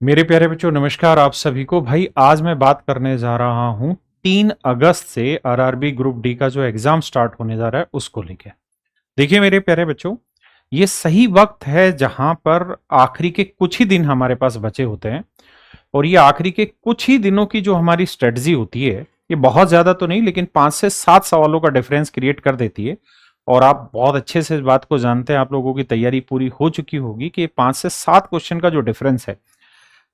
मेरे प्यारे बच्चों नमस्कार आप सभी को। भाई आज मैं बात करने जा रहा हूं 3 अगस्त से आरआरबी ग्रुप डी का जो एग्जाम स्टार्ट होने जा रहा है उसको लेके। देखिए मेरे प्यारे बच्चों, ये सही वक्त है जहां पर आखिरी के कुछ ही दिन हमारे पास बचे होते हैं और ये आखिरी के कुछ ही दिनों की जो हमारी स्ट्रेटजी होती है, ये बहुत ज्यादा तो नहीं लेकिन 5 से 7 सवालों का डिफरेंस क्रिएट कर देती है। और आप बहुत अच्छे से इस बात को जानते हैं, आप लोगों की तैयारी पूरी हो चुकी होगी कि 5 से 7 क्वेश्चन का जो डिफरेंस है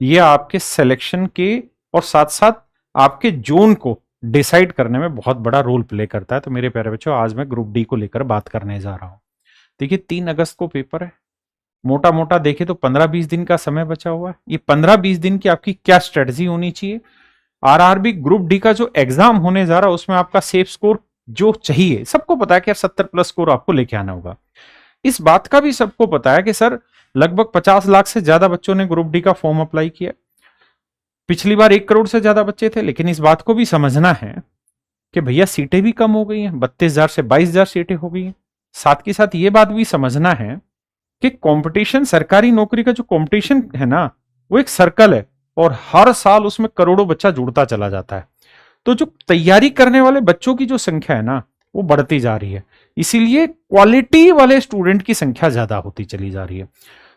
ये आपके सिलेक्शन के और साथ साथ आपके जोन को डिसाइड करने में बहुत बड़ा रोल प्ले करता है। तो मेरे प्यारे बच्चों, आज मैं ग्रुप डी को लेकर बात करने जा रहा हूं। देखिए 3 अगस्त को पेपर है, मोटा मोटा देखे तो 15-20 दिन का समय बचा हुआ है। ये 15-20 दिन की आपकी क्या स्ट्रेटजी होनी चाहिए? आरआरबी ग्रुप डी का जो एग्जाम होने जा रहा है उसमें आपका सेफ स्कोर जो चाहिए, सबको पता है कि यार 70+ स्कोर आपको लेके आना होगा। इस बात का भी सबको पता है कि सर लगभग 50 लाख से ज्यादा बच्चों ने ग्रुप डी का फॉर्म अप्लाई किया। पिछली बार 1 करोड़ से ज्यादा बच्चे थे, लेकिन इस बात को भी समझना है कि भैया सीटें भी कम हो गई हैं, 32,000 से 22,000 सीटें हो गई हैं। साथ के साथ ये बात भी समझना है कि कंपटीशन, सरकारी नौकरी का जो कंपटीशन है ना, वो एक सर्कल है और हर साल उसमें करोड़ों बच्चा जुड़ता चला जाता है। तो जो तैयारी करने वाले बच्चों की जो संख्या है ना, वो बढ़ती जा रही है। इसीलिए क्वालिटी वाले स्टूडेंट की संख्या ज्यादा होती चली जा रही है।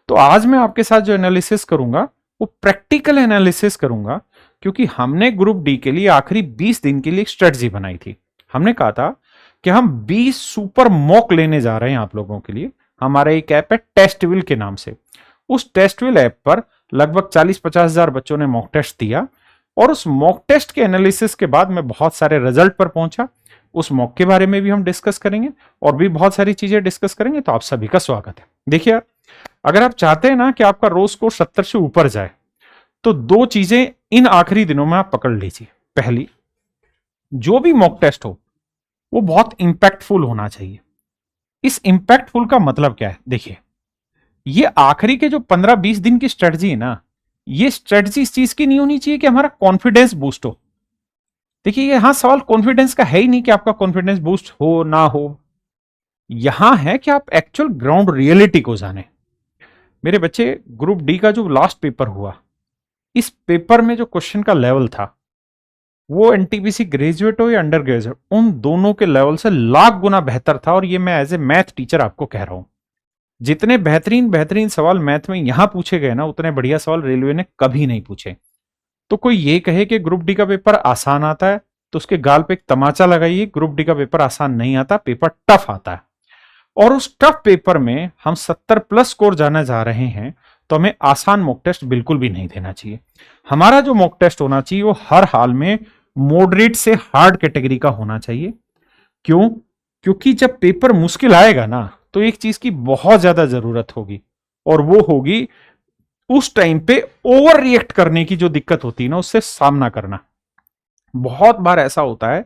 तो आज मैं आपके साथ जो एनालिसिस करूंगा वो प्रैक्टिकल एनालिसिस करूंगा, क्योंकि हमने ग्रुप डी के लिए आखिरी 20 दिन के लिए एक स्ट्रेटजी बनाई थी। हमने कहा था कि हम 20 सुपर मॉक लेने जा रहे हैं आप लोगों के लिए। हमारा एक ऐप है टेस्टविल के नाम से। उस टेस्टविल ऐप पर लगभग 40-50 हजार बच्चों ने मॉक टेस्ट दिया और उस मॉक टेस्ट के एनालिसिस के बाद मैं बहुत सारे रिजल्ट पर पहुंचा। उस मॉक के बारे में भी हम डिस्कस करेंगे और भी बहुत सारी चीजें डिस्कस करेंगे। तो आप सभी का स्वागत है। देखिए यार, अगर आप चाहते हैं ना कि आपका रोज स्कोर 70 से ऊपर जाए, तो 2 चीजें इन आखिरी दिनों में आप पकड़ लीजिए। पहली, जो भी मॉक टेस्ट हो वो बहुत इंपैक्टफुल होना चाहिए। इस इंपैक्टफुल का मतलब क्या है? देखिए, ये आखिरी के जो 15-20 दिन की स्ट्रेटजी है ना, ये स्ट्रेटजी इस चीज की नहीं होनी चाहिए कि हमारा कॉन्फिडेंस बूस्ट हो। देखिए, यहां सवाल कॉन्फिडेंस का है ही नहीं कि आपका कॉन्फिडेंस बूस्ट हो ना हो। यहां है कि आप एक्चुअल ग्राउंड रियलिटी को जाने। मेरे बच्चे, ग्रुप डी का जो लास्ट पेपर हुआ, इस पेपर में जो क्वेश्चन का लेवल था, वो एनटीपीसी ग्रेजुएट हो या अंडर ग्रेजुएट, उन दोनों के लेवल से लाख गुना बेहतर था। और ये मैं एज ए मैथ टीचर आपको कह रहा हूं। जितने बेहतरीन बेहतरीन सवाल मैथ में यहां पूछे गए ना, उतने बढ़िया सवाल रेलवे ने कभी नहीं पूछे। तो कोई ये कहे कि ग्रुप डी का पेपर आसान आता है, तो उसके गाल पे एक तमाचा लगाइए। ग्रुप डी का पेपर आसान नहीं आता, पेपर टफ आता है। और उस टफ पेपर में हम 70+ स्कोर जाने जा रहे हैं, तो हमें आसान मॉक टेस्ट बिल्कुल भी नहीं देना चाहिए। हमारा जो मॉक टेस्ट होना चाहिए वो हर हाल में मॉडरेट से हार्ड कैटेगरी का होना चाहिए। क्यों? क्योंकि जब पेपर मुश्किल आएगा ना, तो एक चीज की बहुत ज्यादा जरूरत होगी, और वो होगी उस टाइम पे ओवर रिएक्ट करने की जो दिक्कत होती है ना, उससे सामना करना। बहुत बार ऐसा होता है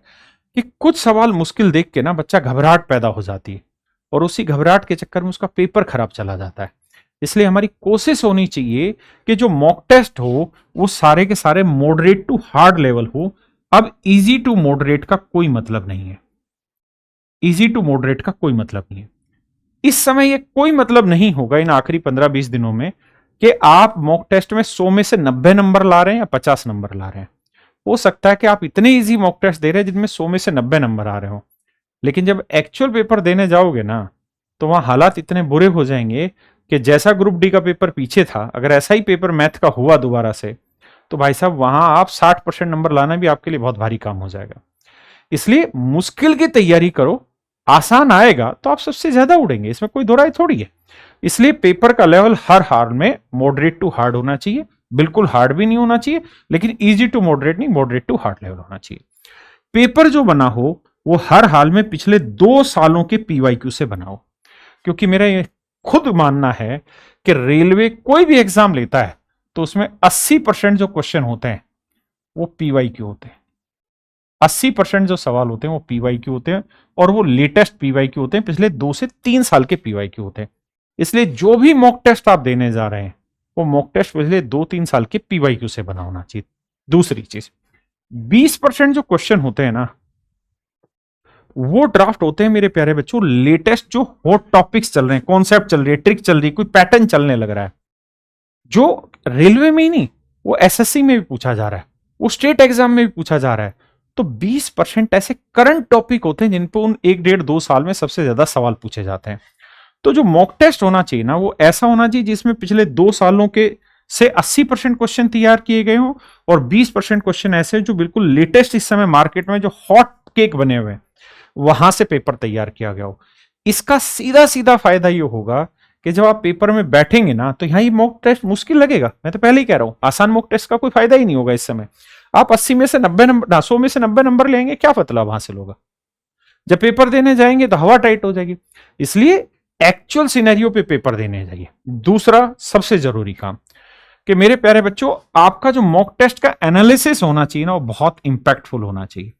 कि कुछ सवाल मुश्किल देख के ना बच्चा घबराहट पैदा हो जाती है और उसी घबराहट के चक्कर में उसका पेपर खराब चला जाता है। इसलिए हमारी कोशिश होनी चाहिए कि जो मॉक टेस्ट हो वो सारे के सारे मॉडरेट टू हार्ड लेवल हो। अब इजी टू मॉडरेट का कोई मतलब नहीं है। इजी टू मॉडरेट का कोई मतलब नहीं है। इस समय ये कोई मतलब नहीं होगा इन आखिरी 15-20 दिनों में कि आप मॉक टेस्ट में 100 में से 90 नंबर ला रहे हैं या 50 नंबर ला रहे हैं। हो सकता है कि आप इतने इजी मॉक टेस्ट दे रहे हैं जिनमें 100 में से 90 नंबर आ रहे हो, लेकिन जब एक्चुअल पेपर देने जाओगे ना, तो वहां हालात इतने बुरे हो जाएंगे कि जैसा ग्रुप डी का पेपर पीछे था, अगर ऐसा ही पेपर मैथ का हुआ दोबारा से, तो भाई साहब वहां आप 60% नंबर लाना भी आपके लिए बहुत भारी काम हो जाएगा। इसलिए मुश्किल की तैयारी करो, आसान आएगा तो आप सबसे ज्यादा उड़ेंगे, इसमें कोई दो राय थोड़ी है। इसलिए पेपर का लेवल हर हाल में मॉडरेट टू हार्ड होना चाहिए। बिल्कुल हार्ड भी नहीं होना चाहिए, लेकिन इजी टू मॉडरेट नहीं, मॉडरेट टू हार्ड लेवल होना चाहिए। पेपर जो बना हो वो हर हाल में पिछले 2 सालों के पीवाईक्यू से बनाओ। क्योंकि मेरा ये खुद मानना है कि रेलवे कोई भी एग्जाम लेता है तो उसमें 80% जो क्वेश्चन होते हैं वो पीवाईक्यू होते हैं। 80% जो सवाल होते हैं वो पीवाईक्यू होते हैं, और वो लेटेस्ट पीवाईक्यू होते हैं, पिछले 2 से 3 साल के पीवाईक्यू होते हैं। इसलिए जो भी मॉक टेस्ट आप देने जा रहे हैं वो मॉक टेस्ट पिछले 2-3 साल के पीवाईक्यू से बना होना चाहिए। दूसरी चीज, 20% जो क्वेश्चन होते हैं ना, वो ड्राफ्ट होते हैं मेरे प्यारे बच्चों लेटेस्ट जो हॉट टॉपिक्स चल रहे हैं, कॉन्सेप्ट चल रही है, ट्रिक चल रही है, कोई पैटर्न चलने लग रहा है, जो रेलवे में ही नहीं, वो एसएससी में भी पूछा जा रहा है, वो स्टेट एग्जाम में भी पूछा जा रहा है। तो 20% ऐसे करंट टॉपिक होते हैं जिन पर उन 1 डेढ़ 2 साल में सबसे ज्यादा सवाल पूछे जाते हैं। तो जो मॉक टेस्ट होना चाहिए ना, वो ऐसा होना चाहिए जिसमें पिछले 2 सालों के से 80% क्वेश्चन तैयार किए गए हों, और 20% क्वेश्चन ऐसे जो बिल्कुल लेटेस्ट इस समय मार्केट में जो हॉट केक बने हुए हैं वहां से पेपर तैयार किया गया हो। इसका सीधा सीधा फायदा ये होगा कि जब आप पेपर में बैठेंगे ना, तो यहां ये मॉक टेस्ट मुश्किल लगेगा। मैं तो पहले ही कह रहा हूं, आसान मॉक टेस्ट का कोई फायदा ही नहीं होगा इस समय। आप 80 में से 90 नंबर, 100 में से 90 नंबर लेंगे, क्या मतलब हासिल होगा? जब पेपर देने जाएंगे तो हवा टाइट हो जाएगी। इसलिए एक्चुअल सिनेरियो पे पेपर देने जाइए। दूसरा सबसे जरूरी काम कि मेरे प्यारे बच्चों, आपका जो मॉक टेस्ट का एनालिसिस होना चाहिए ना, वो बहुत इंपैक्टफुल होना चाहिए।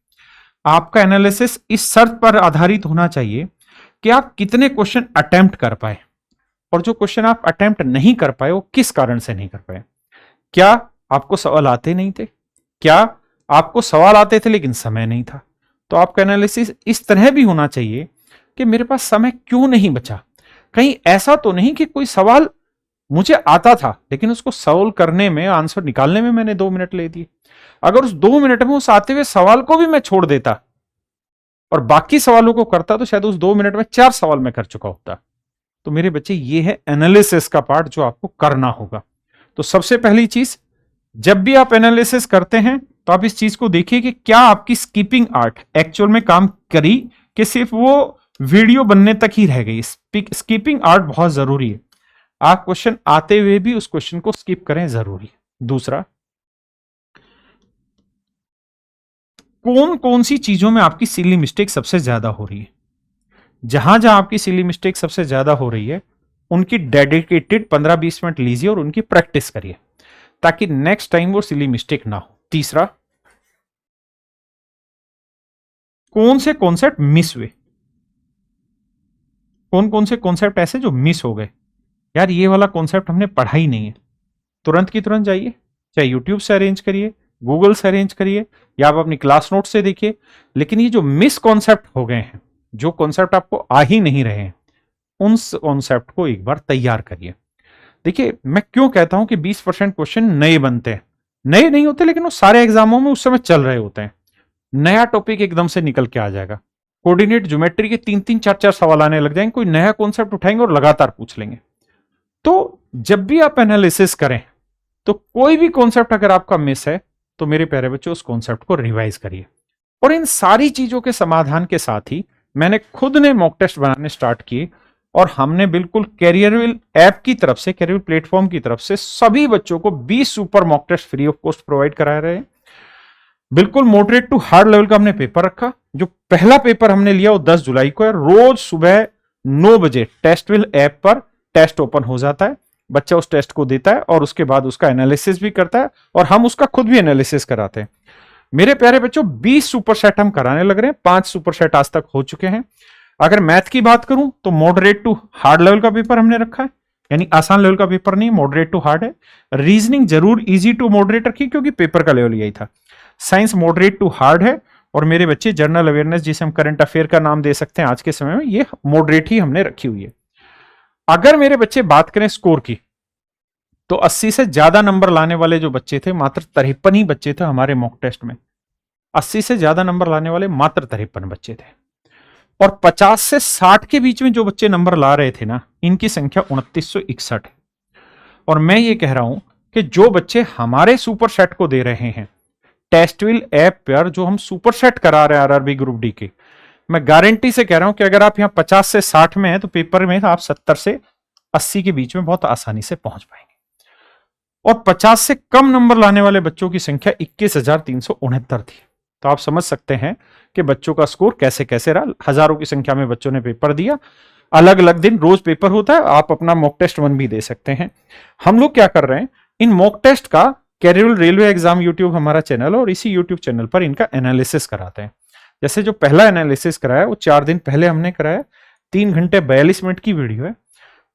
आपका एनालिसिस इस शर्त पर आधारित होना चाहिए कि आप कितने क्वेश्चन अटेम्प्ट कर पाए, और जो क्वेश्चन आप अटेम्प्ट नहीं कर पाए वो किस कारण से नहीं कर पाए। क्या आपको सवाल आते नहीं थे? क्या आपको सवाल आते थे लेकिन समय नहीं था? तो आपका एनालिसिस इस तरह भी होना चाहिए कि मेरे पास समय क्यों नहीं बचा। कहीं ऐसा तो नहीं कि कोई सवाल मुझे आता था लेकिन उसको सॉल्व करने में, आंसर निकालने में मैंने 2 मिनट ले दिए। अगर उस 2 मिनट में उस आते हुए सवाल को भी मैं छोड़ देता और बाकी सवालों को करता, तो शायद उस 2 मिनट में 4 सवाल मैं कर चुका होता। तो मेरे बच्चे, ये है एनालिसिस का पार्ट जो आपको करना होगा। तो सबसे पहली चीज, जब भी आप एनालिसिस करते हैं तो आप इस चीज को देखिए कि क्या आपकी स्कीपिंग आर्ट एक्चुअल में काम करी, कि सिर्फ वो वीडियो बनने तक ही रह गई। स्कीपिंग आर्ट बहुत जरूरी है। आप क्वेश्चन आते हुए भी उस क्वेश्चन को स्किप करें, जरूरी है। दूसरा, कौन कौन सी चीजों में आपकी सिली मिस्टेक सबसे ज्यादा हो रही है? जहां जहां आपकी सिली मिस्टेक सबसे ज्यादा हो रही है, उनकी डेडिकेटेड 15-20 मिनट लीजिए और उनकी प्रैक्टिस करिए, ताकि नेक्स्ट टाइम वो सिली मिस्टेक ना हो। तीसरा, कौन से कॉन्सेप्ट मिस हुए? कौन कौन से कॉन्सेप्ट ऐसे जो मिस हो गए? यार, ये वाला कॉन्सेप्ट हमने पढ़ा ही नहीं है। तुरंत की तुरंत जाइए, चाहे यूट्यूब से अरेंज करिए, गूगल से अरेंज करिए, या आप अपनी क्लास नोट से देखिए। लेकिन ये जो मिस कॉन्सेप्ट हो गए हैं, जो कॉन्सेप्ट आपको आ ही नहीं रहे हैं, उन कॉन्सेप्ट को एक बार तैयार करिए। देखिए, मैं क्यों कहता हूं कि 20% क्वेश्चन नए बनते हैं? नए नहीं होते, लेकिन वो सारे एग्जामों में उस समय चल रहे होते हैं। नया टॉपिक एकदम से निकल के आ जाएगा। कोऑर्डिनेट ज्योमेट्री के 3-3 4-4 सवाल आने लग जाएंगे, कोई नया कॉन्सेप्ट उठाएंगे और लगातार पूछ लेंगे। तो जब भी आप एनालिसिस करें, तो कोई भी कॉन्सेप्ट अगर आपका मिस है, तो मेरे प्यारे बच्चों, उस कॉन्सेप्ट को रिवाइज करिए। और इन सारी चीजों के समाधान के साथ ही मैंने खुद ने मॉक टेस्ट बनाने स्टार्ट किए, और हमने बिल्कुल कैरियरविल ऐप की तरफ से, कैरियरविल प्लेटफॉर्म की तरफ से सभी बच्चों को 20 super mock test free of cost provide करा रहे हैं। बिल्कुल मॉडरेट टू हार्ड लेवल का हमने पेपर रखा। जो पहला पेपर हमने लिया वो 10 जुलाई को है। रोज सुबह 9 बजे टेस्टविल ऐप पर टेस्ट ओपन हो जाता है। बच्चा उस टेस्ट को देता है और उसके बाद उसका एनालिसिस भी करता है, और हम उसका खुद भी एनालिसिस कराते हैं। मेरे प्यारे बच्चों, 20 सुपर सेट हम कराने लग रहे हैं। 5 सुपर सेट आज तक हो चुके हैं। अगर मैथ की बात करूं तो मॉडरेट टू हार्ड लेवल का पेपर हमने रखा है, यानी आसान लेवल का पेपर नहीं, मॉडरेट टू हार्ड है। रीजनिंग जरूर इजी टू मॉडरेट रखी, क्योंकि पेपर का लेवल यही था। साइंस मॉडरेट टू हार्ड है, और मेरे बच्चे जनरल अवेयरनेस, जिसे हम करंट अफेयर का नाम दे सकते हैं आज के समय में, ये मॉडरेट ही हमने रखी हुई है। अगर मेरे बच्चे बात करें स्कोर की, तो 80 से ज्यादा नंबर लाने वाले जो बच्चे थे, मात्र 53 ही बच्चे थे हमारे मॉक टेस्ट में। 80 से ज्यादा नंबर लाने वाले मात्र 53 बच्चे थे। और 50 से 60 के बीच में जो बच्चे नंबर ला रहे थे ना, इनकी संख्या 2961 है। और मैं ये कह रहा हूं कि जो बच्चे हमारे सुपर सेट को दे रहे हैं, टेस्टविल ऐप पर जो हम सुपर सेट करा रहे हैं आरआरबी ग्रुप डी के, मैं गारंटी से कह रहा हूं कि अगर आप यहां 50 से 60 में हैं, तो पेपर में आप 70 से 80 के बीच में बहुत आसानी से पहुंच पाएंगे। और 50 से कम नंबर लाने वाले बच्चों की संख्या 21,369 थी। तो आप समझ सकते हैं कि बच्चों का स्कोर कैसे कैसे रहा। हजारों की संख्या में बच्चों ने पेपर दिया। अलग अलग दिन रोज पेपर होता है, आप अपना मॉक टेस्ट 1 भी दे सकते हैं। हम लोग क्या कर रहे हैं, इन मॉक टेस्ट का कैरियर रेलवे एग्जाम यूट्यूब हमारा चैनल है, और इसी यूट्यूब चैनल पर इनका एनालिसिस कराते हैं। जैसे जो पहला एनालिसिस कराया वो 4 दिन पहले हमने कराया। 3 घंटे 42 मिनट की वीडियो है।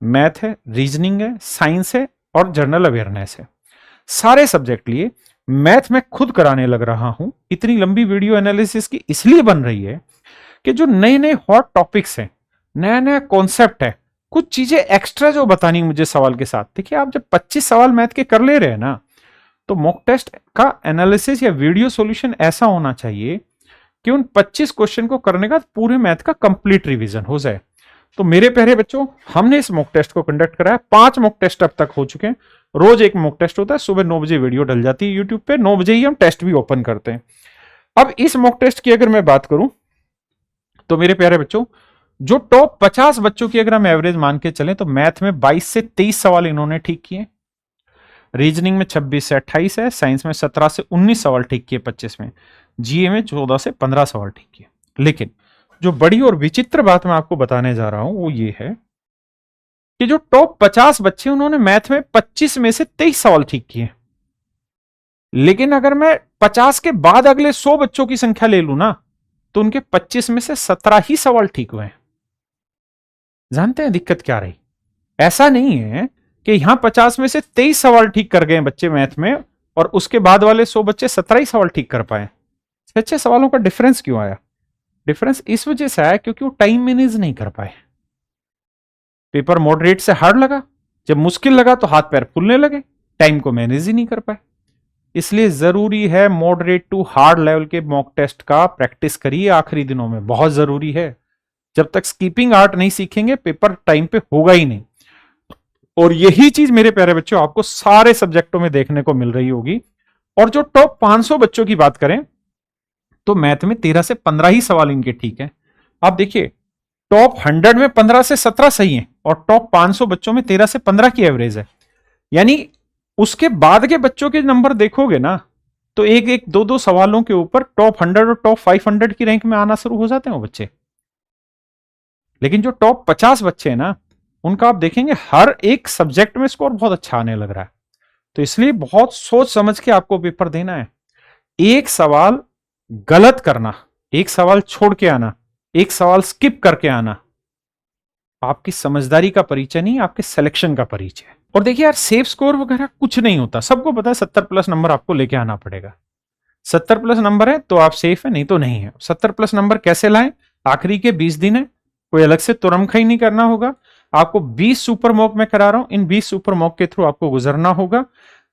मैथ है, रीजनिंग है, साइंस है और जनरल अवेयरनेस है। सारे सब्जेक्ट लिए मैथ में खुद कराने लग रहा हूं। इतनी लंबी वीडियो एनालिसिस की इसलिए बन रही है कि जो नए नए हॉट टॉपिक्स हैं, नया नया कॉन्सेप्ट है, कुछ चीजें एक्स्ट्रा जो बतानी मुझे सवाल के साथ। देखिए आप जब 25 सवाल मैथ के कर ले रहे हैं ना, तो मॉक टेस्ट का एनालिसिस या वीडियो सॉल्यूशन ऐसा होना चाहिए कि उन 25 क्वेश्चन को करने का पूरे मैथ का कंप्लीट रिवीजन हो जाए। तो मेरे प्यारे बच्चों, हमने इस मॉक टेस्ट को कंडक्ट कराया, 5 मॉक टेस्ट अब तक हो चुके हैं। रोज एक मॉक टेस्ट होता है, सुबह 9 बजे वीडियो डल जाती है यूट्यूब पे, 9 बजे ही हम टेस्ट भी ओपन करते हैं। अब इस मॉक टेस्ट की अगर मैं बात करूं तो मेरे प्यारे बच्चों, जो टॉप 50 बच्चों की अगर हम एवरेज मान के चलें तो मैथ में 22 से 23 सवाल इन्होंने ठीक किए, रीजनिंग में 26 से 28 है, साइंस में 17 से 19 सवाल ठीक किए 25 में, जीए में 14 से 15 सवाल ठीक किए। लेकिन जो बड़ी और विचित्र बात मैं आपको बताने जा रहा हूं वो ये है कि जो टॉप 50 बच्चे उन्होंने मैथ में 25 में से 23 सवाल ठीक किए, लेकिन अगर मैं 50 के बाद अगले 100 बच्चों की संख्या ले लूं ना, तो उनके 25 में से 17 ही सवाल ठीक हुए। जानते हैं दिक्कत क्या रही? ऐसा नहीं है कि यहां 50 में से 23 सवाल ठीक कर गए बच्चे मैथ में और उसके बाद वाले 100 बच्चे 17 ही सवाल ठीक कर पाए। 6 सवालों का डिफरेंस क्यों आया? डिफरेंस इस वजह से आया क्योंकि वो टाइम मैनेज नहीं कर पाए। पेपर मॉडरेट से हार्ड लगा, जब मुश्किल लगा तो हाथ पैर फूलने लगे, टाइम को मैनेज ही नहीं कर पाए। इसलिए जरूरी है मॉडरेट टू हार्ड लेवल के मॉक टेस्ट का प्रैक्टिस करिए आखिरी दिनों में, बहुत जरूरी है। जब तक स्कीपिंग आर्ट नहीं सीखेंगे पेपर टाइम पे होगा ही नहीं। और यही चीज मेरे प्यारे बच्चों आपको सारे सब्जेक्टों में देखने को मिल रही होगी। और जो टॉप 500 बच्चों की बात करें तो मैथ में 13 से 15 ही सवाल इनके ठीक है। आप देखिए टॉप 100 में 15 से 17 सही है और टॉप 500 बच्चों में 13 से 15 की एवरेज है। यानी उसके बाद के बच्चों के नंबर देखोगे ना तो एक एक दो दो सवालों के ऊपर टॉप 100 और टॉप 500 की रैंक में आना शुरू हो जाते हैं वो बच्चे। लेकिन जो टॉप 50 बच्चे हैं ना, उनका आप देखेंगे हर एक सब्जेक्ट में स्कोर बहुत अच्छा आने लग रहा है। तो इसलिए बहुत सोच समझ के आपको पेपर देना है। एक सवाल गलत करना, एक सवाल छोड़ के आना, एक सवाल स्किप करके आना आपकी समझदारी का परिचय नहीं, आपके सिलेक्शन का परिचय है। और देखिए यार, सेफ स्कोर वगैरह कुछ नहीं होता, सबको पता है 70+ नंबर आपको लेके आना पड़ेगा। 70+ नंबर है तो आप सेफ है, नहीं तो नहीं है। 70+ नंबर कैसे लाएं? आखिरी के 20 दिन है, कोई अलग से तुरमखाई नहीं करना होगा। आपको 20 सुपर मॉक में करा रहा हूं, इन 20 सुपर मॉक के थ्रू आपको गुजरना होगा।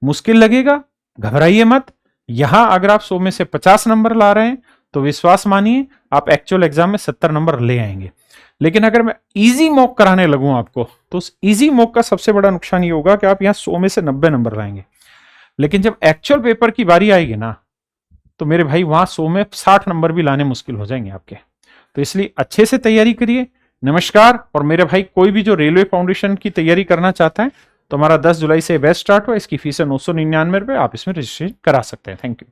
मुश्किल लगेगा, घबराइए मत। यहां अगर आप 100 में से 50 नंबर ला रहे हैं तो विश्वास मानिए आप एक्चुअल एग्जाम में 70 नंबर ले आएंगे। लेकिन अगर मैं इजी मॉक कराने लगूं आपको, तो उस इजी मॉक का सबसे बड़ा नुकसान ये होगा कि आप यहां 100 में से 90 नंबर लाएंगे। लेकिन जब एक्चुअल पेपर की बारी आएगी ना, तो मेरे भाई वहां 100 में 60 नंबर भी लाने मुश्किल हो जाएंगे आपके। तो इसलिए अच्छे से तैयारी करिए। नमस्कार। और मेरे भाई कोई भी जो रेलवे फाउंडेशन की तैयारी करना चाहता है तो हमारा 10 जुलाई से बैच स्टार्ट हुआ, इसकी फीस है 999 रुपए, आप इसमें रजिस्ट्रेशन करा सकते हैं। Thank you.